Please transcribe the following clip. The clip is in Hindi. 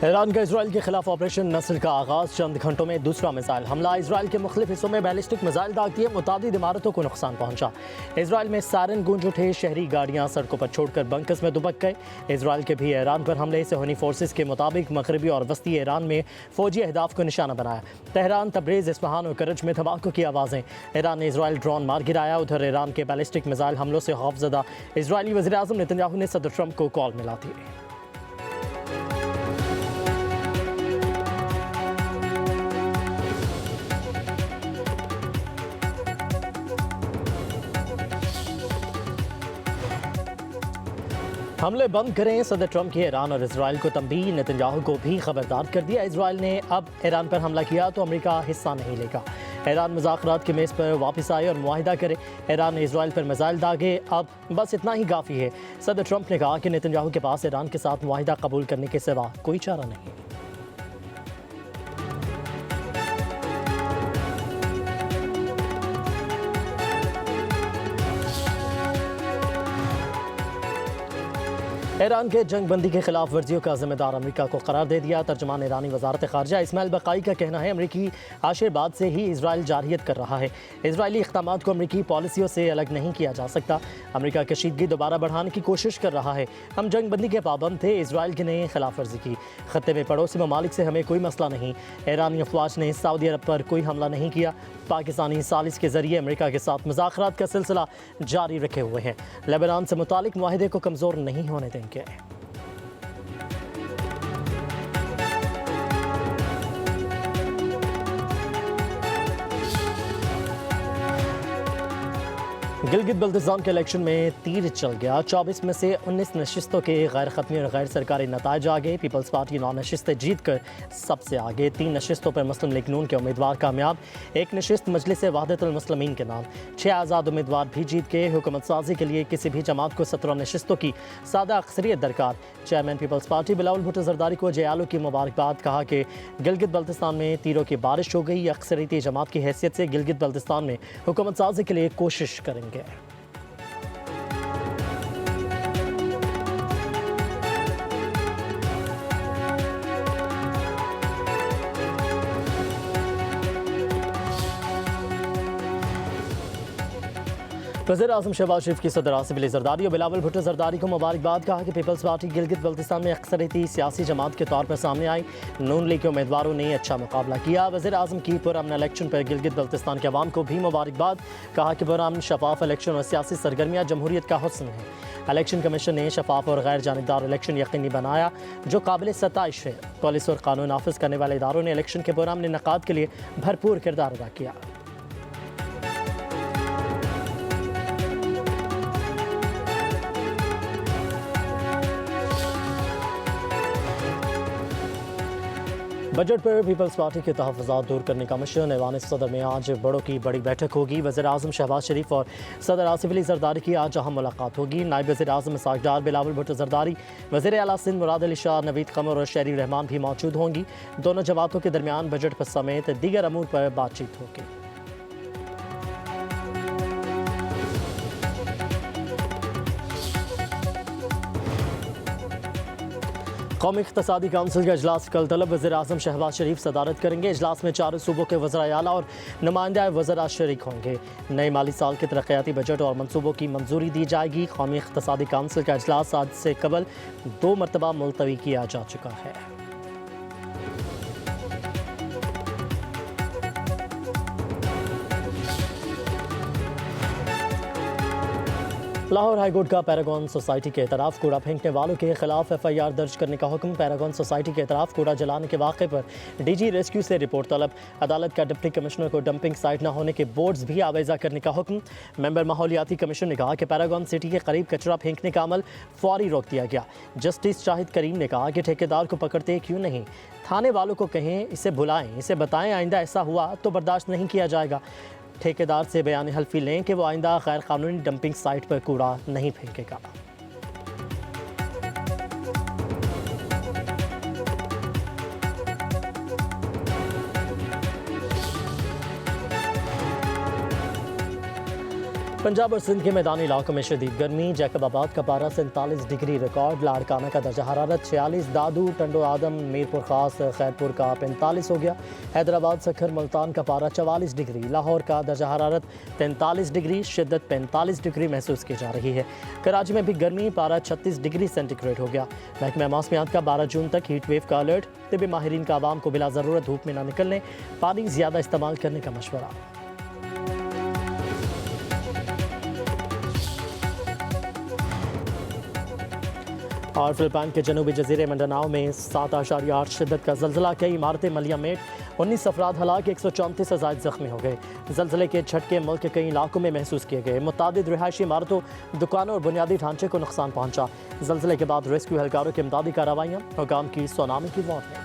ईरान का इसराइल के खिलाफ ऑपरेशन नस्र का आगाज, चंद घंटों में दूसरा मिसाइल हमला। इसराइल के मुख्तलिफ हिस्सों में बैलिस्टिक मिसाइल दाग दिए, मुतादिद इमारतों को नुकसान पहुंचा। इसराइल में सायरन गूंज उठे, शहरी गाड़ियां सड़कों पर छोड़कर बंकर्स में दुबक गए। इसराइल के भी ईरान पर हमले से होनी फोर्सेस के मुताबिक मगरबी और वस्ती ईरान में फौजी अहदाफ को निशाना बनाया। तेहरान, तब्रेज़, इस्फहान और करज में धमाकों की आवाज़ें। ईरान ने इसराइल ड्रोन मार गिराया। उधर ईरान के बैलिस्टिक मिसाइल हमलों से खौफजदा इसराइली वज़ीर-ए-आज़म नेतन्याहू ने सदर ट्रंप को कॉल मिला दी। हमले बंद करें, सदर ट्रंप की ईरान और इसराइल को तंबीह। नेतन्याहू को भी खबरदार कर दिया, इसराइल ने अब ईरान पर हमला किया तो अमेरिका हिस्सा नहीं लेगा। ईरान मुज़ाकरात की मेज़ पर वापस आए और मुआहिदा करे। ईरान ने इसराइल पर मिसाइल दागे, अब बस इतना ही काफ़ी है। सदर ट्रंप ने कहा कि नेतन्याहू के पास ईरान के साथ मुआहिदा कबूल करने के सिवा कोई चारा नहीं। ईरान के जंग बंदी के खिलाफ वर्जियों का जिम्मेदार अमेरिका को करार दे दिया। तर्जमान ईरानी वजारत खारजा इस्माइल बकाई का कहना है, अमेरिकी आशीर्वाद से ही इसराइल जारहियत कर रहा है। इसराइली इक़दामात को अमेरिकी पॉलिसियों से अलग नहीं किया जा सकता। अमेरिका कशीदगी दोबारा बढ़ाने की कोशिश कर रहा है। हम जंग बंदी के पाबंद थे, इसराइल की ने खिलाफ वर्जी की। खत्ते में पड़ोसी ममालिक से हमें कोई मसला नहीं। ईरानी अफवाज ने सऊदी अरब पर कोई हमला नहीं किया। पाकिस्तानी सालिस के जरिए अमेरिका के साथ मुज़ाकरात का सिलसिला जारी रखे हुए हैं। लेबनान से मुतालिक मुआहिदे को कमज़ोर नहीं होने देंगे। गिलगित बल्तिस्तान के इलेक्शन में तीर चल गया। 24 में से 19 नशिस्तों के गैर खत्मी और गैर सरकारी नताइज आ गए। पीपल्स पार्टी 9 नशिस्तें जीत कर सबसे आगे। 3 नशिस्तों पर मुस्लिम लीग नून के उम्मीदवार कामयाब। 1 नशिस्त मजलिस वहदतुल मुस्लिमीन के नाम। 6 आज़ाद उम्मीदवार भी जीत गए। हुकूमत साजी के लिए किसी भी जमात को 17 नशिस्तों की सादा अक्सरियत दरकार। Chairman people's party Bilawal Bhutto Zardari को जयालू की मुबारकबाद। कहा कि गिलगित बल्तिस्तान में तीरों की बारिश हो गई। अक्सरियती जमात की हैसियत से गिलगित बल्तिस्तान में हुकूमत साजी के लिए कोशिश करेंगे। वज़ीर-ए-आज़म शहबाज शरीफ की सदर आसिफ अली ज़रदारी और बिलावल भुट्टो ज़रदारी को मुबारकबाद। कहा कि पीपल्स पार्टी गिलगित बल्तिस्तान में अक्सरियती सियासी जमात के तौर पर सामने आई। नून लीग के उम्मीदवारों ने अच्छा मुकाबला किया। वज़ीर-ए-आज़म की पुरअमन इलेक्शन पर गिलगित बल्तिस्तान के अवाम को भी मुबारकबाद। कहा कि पुरअमन, शफाफ इलेक्शन और सियासी सरगर्मियाँ जमहूरियत का हुस्न है। इलेक्शन कमीशन ने शफाफ और गैर जानिबदार इलेक्शन यकीनी बनाया, जो काबिल सताइश है। पुलिस और कानून नाफिज करने वाले इदारों ने इलेक्शन के पुरअमन इनेकाद के लिए भरपूर किरदार अदा किया। बजट पर पीपल्स पार्टी के तहफ़्फ़ुज़ात दूर करने का मिशन। ऐवान सदर में आज बड़ों की बड़ी बैठक होगी। वज़ीर-ए-आज़म शहबाज शरीफ और सदर आसिफ अली ज़रदारी की आज अहम मुलाकात होगी। नायब वज़ीर-ए-आज़म इसहाक़ डार, बिलावल भुट्टो ज़रदारी, वज़ीर आला सिंध मुराद अली शाह, नवीद क़मर और शहरी रहमान भी मौजूद होंगी। दोनों जमातों के दरमियान बजट पर समेत दीगर अमूर पर बातचीत होगी। कौमी इक़्तिसादी काउंसिल का इजलास कल तलब। वज़ीर-ए-आज़म शहबाज शरीफ सदारत करेंगे। इजलास में 4 सूबों के वज़राए आला और नुमाइंदे वज़रा शरीक होंगे। नए माली साल के तरक्याती बजट और मनसूबों की मंजूरी दी जाएगी। कौमी इक़्तिसादी काउंसिल का इजलास आज से कबल 2 मरतबा मुलतवी किया जा चुका है। लाहौर हाईकोर्ट का पैरागॉन सोसाइटी के एतराफ़ कूड़ा फेंकने वालों के खिलाफ FIR दर्ज करने का हुक्म। पैरागॉन सोसाइटी के एतराफ़ कूड़ा जलाने के वाक़े पर DG रेस्क्यू से रिपोर्ट तलब। अदालत का डिप्टी कमिश्नर को डंपिंग साइट न होने के बोर्ड्स भी आवेज़ा करने का हुक्म। मेंबर माहौलियाती कमीशन ने कहा कि पैरागॉन सिटी के करीब कचरा फेंकने का अमल फौरी रोक दिया गया। जस्टिस शाहिद करीम ने कहा कि ठेकेदार को पकड़ते क्यों नहीं, थाने वालों को कहें, इसे बुलाएं, इसे बताएं आइंदा ऐसा हुआ तो बर्दाश्त नहीं किया जाएगा। ठेकेदार से बयान हल्फी लें कि वो आइंदा गैर कानूनी डंपिंग साइट पर कूड़ा नहीं फेंकेगा। पंजाब और सिंध के मैदानी इलाकों में शदीद गर्मी। जैकबाबाद का पारा 47 डिग्री रिकॉर्ड। लाड़काना का दर्जा हरारत 46, दादू, टंडो आदम, मीरपुर खास, खैरपुर का 45 हो गया। हैदराबाद, सखर, मुल्तान का पारा 44 डिग्री। लाहौर का दर्जा हरारत 43 डिग्री, शिद्दत 45 डिग्री महसूस की जा रही है। कराची में भी गर्मी, पारा 36 डिग्री सेंटीग्रेड हो गया। महकमा मौसमियात का 12 जून तक हीट वेव का अलर्ट। तिब्बी माहिरीन का आवाम को बिला ज़रूरत धूप में न निकलने, पानी ज़्यादा इस्तेमाल करने का मशवरा। और फिलिपाइन के जनूबी जजीरे मंडानाओ में 7.8 शिद्दत का जल्जला। कई इमारतें मलियामेट, 19 अफराद हलाक, 134 से ज़ायद जख्मी हो गए। जल्जले के झटके मुल्क के कई इलाकों में महसूस किए गए। मुतादिद रिहायशी इमारतों, दुकानों और बुनियादी ढांचे को नुकसान पहुंचा। जल्जले के बाद रेस्क्यू एहलकारों की इमदादी कार्रवाइयाँ, हुकाम की सुनामी की वार्निंग।